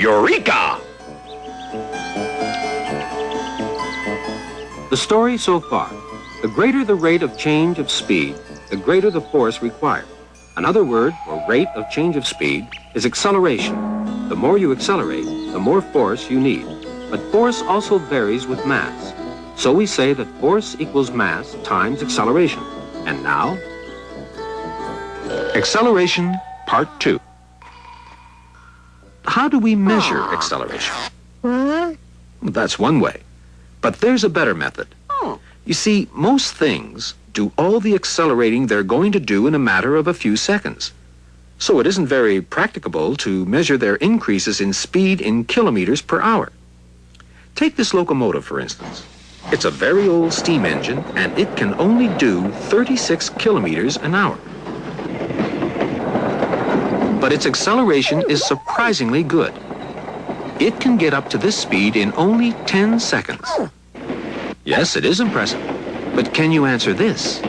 Eureka! The story so far. The greater the rate of change of speed, the greater the force required. Another word for rate of change of speed is acceleration. The more you accelerate, the more force you need. But force also varies with mass. So we say that force equals mass times acceleration. And now, acceleration, part 2. How do we measure acceleration? That's one way. But there's a better method. You see, most things do all the accelerating they're going to do in a matter of a few seconds. So it isn't very practicable to measure their increases in speed in kilometers per hour. Take this locomotive, for instance. It's a very old steam engine, and it can only do 36 kilometers an hour. But its acceleration is surprisingly good. It can get up to this speed in only 10 seconds. Yes, it is impressive. But can you answer this?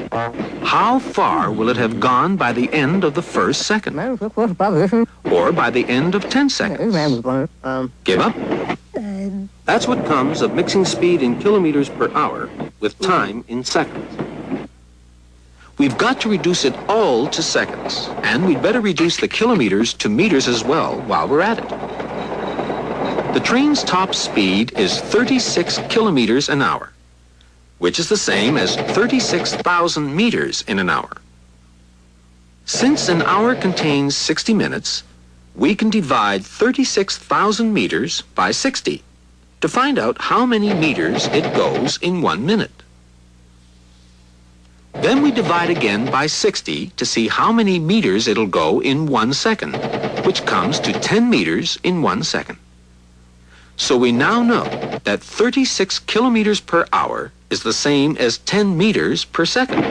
How far will it have gone by the end of the first second? Or by the end of 10 seconds? Give up? That's what comes of mixing speed in kilometers per hour with time in seconds. We've got to reduce it all to seconds, and we'd better reduce the kilometers to meters as well while we're at it. The train's top speed is 36 kilometers an hour, which is the same as 36,000 meters in an hour. Since an hour contains 60 minutes, we can divide 36,000 meters by 60 to find out how many meters it goes in 1 minute. Then we divide again by 60 to see how many meters it'll go in 1 second, which comes to 10 meters in 1 second. So we now know that 36 kilometers per hour is the same as 10 meters per second.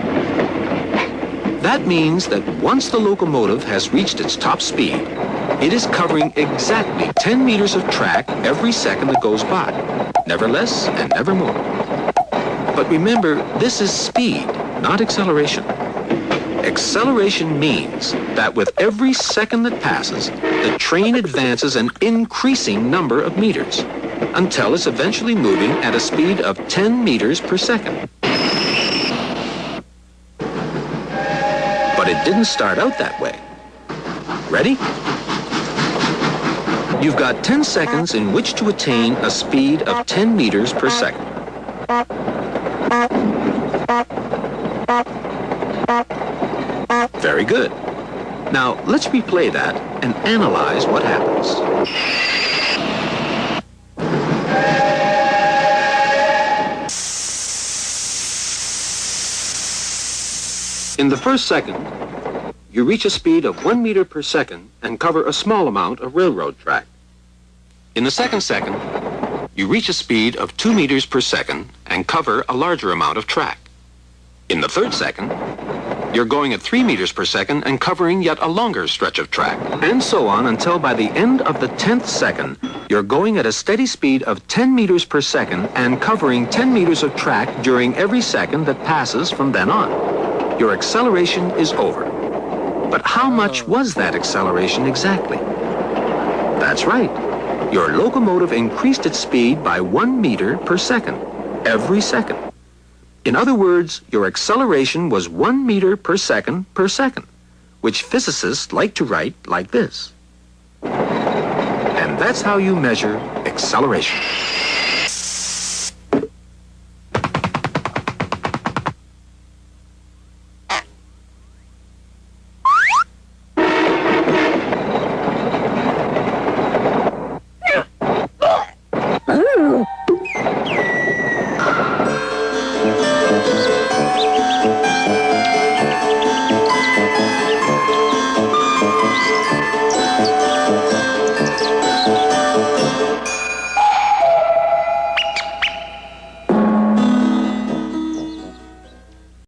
That means that once the locomotive has reached its top speed, it is covering exactly 10 meters of track every second that goes by, never less and never more. But remember, this is speed, not acceleration. Acceleration means that with every second that passes, the train advances an increasing number of meters until it's eventually moving at a speed of 10 meters per second. But it didn't start out that way. Ready? You've got 10 seconds in which to attain a speed of 10 meters per second. Very good. Now, let's replay that and analyze what happens. In the first second, you reach a speed of 1 meter per second and cover a small amount of railroad track. In the second second, you reach a speed of 2 meters per second and cover a larger amount of track. In the third second, you're going at 3 meters per second and covering yet a longer stretch of track, and so on until by the end of the 10th second, you're going at a steady speed of 10 meters per second and covering 10 meters of track during every second that passes from then on. Your acceleration is over. But how much was that acceleration exactly? That's right. Your locomotive increased its speed by 1 meter per second, every second. In other words, your acceleration was 1 meter per second, which physicists like to write like this. And that's how you measure acceleration.